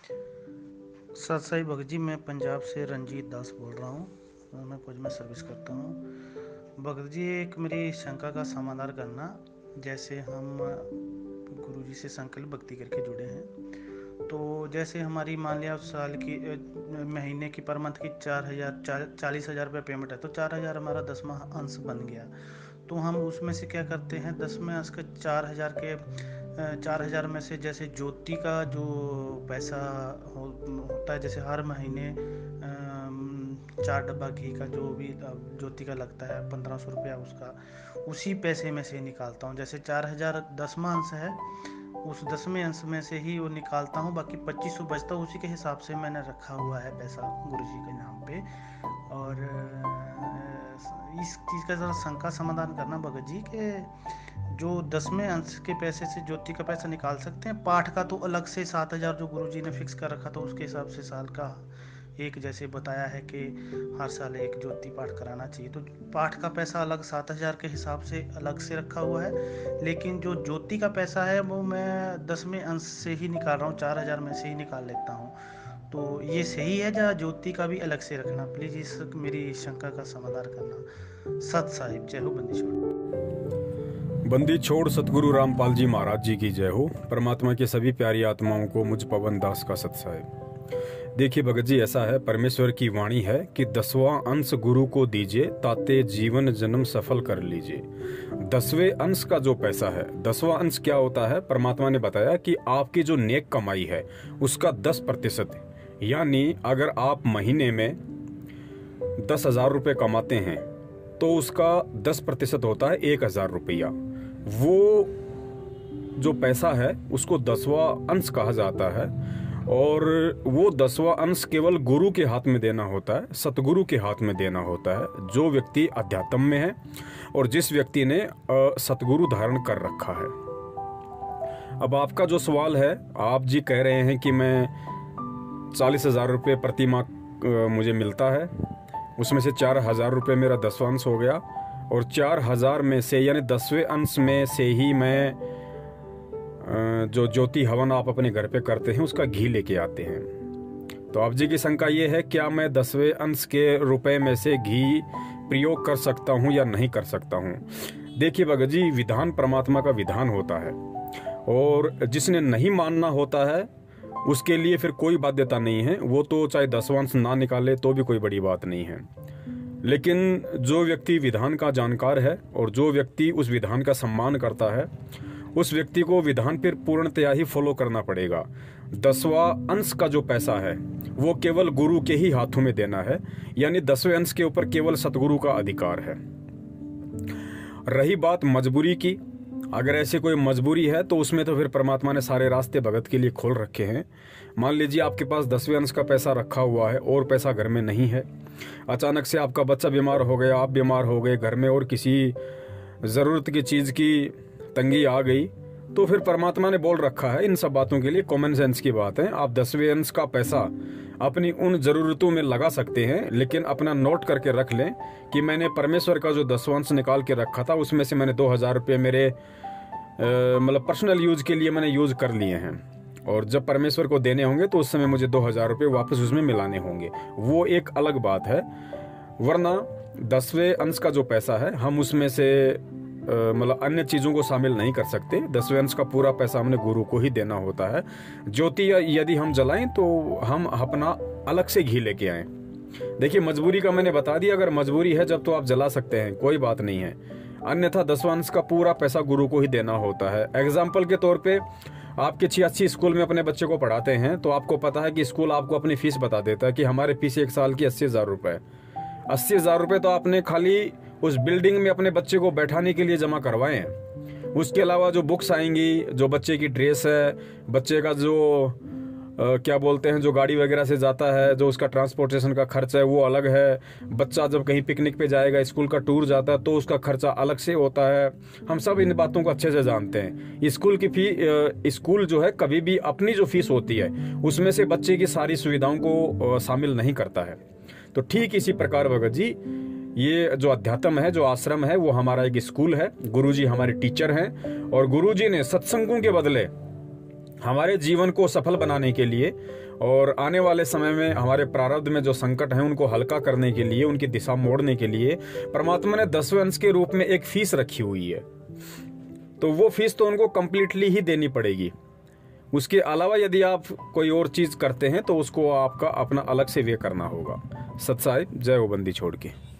सत साई भगत जी, मैं पंजाब से रंजीत दास बोल रहा हूँ। मैं फौज में सर्विस करता हूँ। भगत जी, एक मेरी शंका का समाधान करना। जैसे हम गुरु जी से संकल्प भक्ति करके जुड़े हैं, तो जैसे हमारी मान लिया साल की महीने की पर मंथ की 40,000 रुपये पेमेंट है, तो 4,000 हमारा 10वां अंश बन गया। तो हम उसमें से क्या करते हैं, 10वें अंश के 4,000 में से जैसे ज्योति का जो पैसा होता है, जैसे हर महीने 4 डब्बा घी का जो भी ज्योति का लगता है 1,500 रुपया, उसका उसी पैसे में से निकालता हूँ। जैसे 4,000 10वां अंश है, उस 10वें अंश में से ही वो निकालता हूँ, बाकी 2,500 बचता है। उसी के हिसाब से मैंने रखा हुआ है पैसा गुरु जी के नाम पे। और इस चीज़ का ज़रा शंका समाधान करना भगत जी के जो 10वें अंश के पैसे से ज्योति का पैसा निकाल सकते हैं। पाठ का तो अलग से 7,000 जो गुरु जी ने फिक्स कर रखा था, उसके हिसाब से साल का एक, जैसे बताया है कि हर साल एक ज्योति पाठ कराना चाहिए, तो पाठ का पैसा अलग 7,000 के हिसाब से अलग से रखा हुआ है। लेकिन जो ज्योति का पैसा है वो मैं 10वें अंश से ही निकाल रहा हूँ, 4,000 में से ही निकाल लेता हूँ। तो ये सही है या ज्योति का भी अलग से रखना? प्लीज़ इस मेरी शंका का समाधान करना। सत साहिब, जय हो बंदी छोड़। बंदी छोड़ सतगुरु रामपाल जी महाराज जी की जय हो। परमात्मा की सभी प्यारी आत्माओं को मुझ पवन दास का सत साहिब। देखिए भगत जी, ऐसा है, परमेश्वर की वाणी है कि 10वां अंश गुरु को दीजिए, ताते जीवन जन्म सफल कर लीजिए। 10वें अंश का जो पैसा है, 10वां अंश क्या होता है, परमात्मा ने बताया कि आपकी जो नेक कमाई है उसका 10%। यानी अगर आप महीने में 10,000 रुपये कमाते हैं तो उसका 10% होता है 1,000 रुपया। वो जो पैसा है उसको 10वां अंश कहा जाता है। और वो 10वां अंश केवल गुरु के हाथ में देना होता है, सतगुरु के हाथ में देना होता है, जो व्यक्ति अध्यात्म में है और जिस व्यक्ति ने सतगुरु धारण कर रखा है। अब आपका जो सवाल है, आप जी कह रहे हैं कि मैं 40,000 रुपये प्रति माह मुझे मिलता है, उसमें से 4,000 रुपये मेरा 10वां अंश हो गया, और 4,000 में से यानी 10वें अंश में से ही मैं जो ज्योति हवन आप अपने घर पे करते हैं उसका घी लेके आते हैं। तो आप जी की शंका ये है, क्या मैं 10वें अंश के रुपए में से घी प्रयोग कर सकता हूँ या नहीं कर सकता हूँ? देखिए भगत जी, विधान परमात्मा का विधान होता है, और जिसने नहीं मानना होता है उसके लिए फिर कोई बाध्यता नहीं है। वो तो चाहे 10वां अंश ना निकाले तो भी कोई बड़ी बात नहीं है। लेकिन जो व्यक्ति विधान का जानकार है और जो व्यक्ति उस विधान का सम्मान करता है, उस व्यक्ति को विधान पर पूर्णतया ही फॉलो करना पड़ेगा। 10वां अंश का जो पैसा है वो केवल गुरु के ही हाथों में देना है, यानी 10वें अंश के ऊपर केवल सतगुरु का अधिकार है। रही बात मजबूरी की, अगर ऐसी कोई मजबूरी है तो उसमें तो फिर परमात्मा ने सारे रास्ते भगत के लिए खोल रखे हैं। मान लीजिए आपके पास 10वें अंश का पैसा रखा हुआ है और पैसा घर में नहीं है, अचानक से आपका बच्चा बीमार हो गया, आप बीमार हो गए, घर में और किसी ज़रूरत की चीज़ की तंगी आ गई, तो फिर परमात्मा ने बोल रखा है, इन सब बातों के लिए कॉमन सेंस की बात है, आप 10वें अंश का पैसा अपनी उन ज़रूरतों में लगा सकते हैं। लेकिन अपना नोट करके रख लें कि मैंने परमेश्वर का जो 10वां अंश निकाल के रखा था उसमें से मैंने 2,000 रुपये मेरे मतलब पर्सनल यूज के लिए मैंने यूज कर लिए हैं, और जब परमेश्वर को देने होंगे तो उस समय मुझे 2,000 रुपये वापस उसमें मिलाने होंगे, वो एक अलग बात है। वरना 10वें अंश का जो पैसा है हम उसमें से मतलब अन्य चीज़ों को शामिल नहीं कर सकते। 10वें अंश का पूरा पैसा हमने गुरु को ही देना होता है। ज्योति यदि हम जलाएं तो हम अपना अलग से घी लेके आएं। देखिए, मजबूरी का मैंने बता दिया, अगर मजबूरी है जब तो आप जला सकते हैं, कोई बात नहीं है, अन्यथा 10वां अंश का पूरा पैसा गुरु को ही देना होता है। एग्जाम्पल के तौर पे आप किसी अच्छी स्कूल में अपने बच्चे को पढ़ाते हैं तो आपको पता है कि स्कूल आपको अपनी फीस बता देता है कि हमारे फीस एक साल की 80,000 रुपये। 80,000 रुपये तो आपने खाली उस बिल्डिंग में अपने बच्चे को बैठाने के लिए जमा करवाए हैं। उसके अलावा जो बुक्स आएंगी, जो बच्चे की ड्रेस है, बच्चे का जो क्या बोलते हैं, जो गाड़ी वगैरह से जाता है, जो उसका ट्रांसपोर्टेशन का खर्च है वो अलग है। बच्चा जब कहीं पिकनिक पे जाएगा, स्कूल का टूर जाता है तो उसका खर्चा अलग से होता है। हम सब इन बातों को अच्छे से जानते हैं। स्कूल की स्कूल जो है कभी भी अपनी जो फीस होती है उसमें से बच्चे की सारी सुविधाओं को शामिल नहीं करता है। तो ठीक इसी प्रकार भगत जी, ये जो अध्यात्म है, जो आश्रम है, वो हमारा एक स्कूल है। गुरुजी हमारे टीचर हैं, और गुरुजी ने सत्संगों के बदले हमारे जीवन को सफल बनाने के लिए और आने वाले समय में हमारे प्रारब्ध में जो संकट हैं उनको हल्का करने के लिए, उनकी दिशा मोड़ने के लिए परमात्मा ने 10वें अंश के रूप में एक फीस रखी हुई है। तो वो फीस तो उनको कंप्लीटली ही देनी पड़ेगी। उसके अलावा यदि आप कोई और चीज़ करते हैं तो उसको आपका अपना अलग से व्यय करना होगा। सत्साई, जय हो बंदी छोड़ के।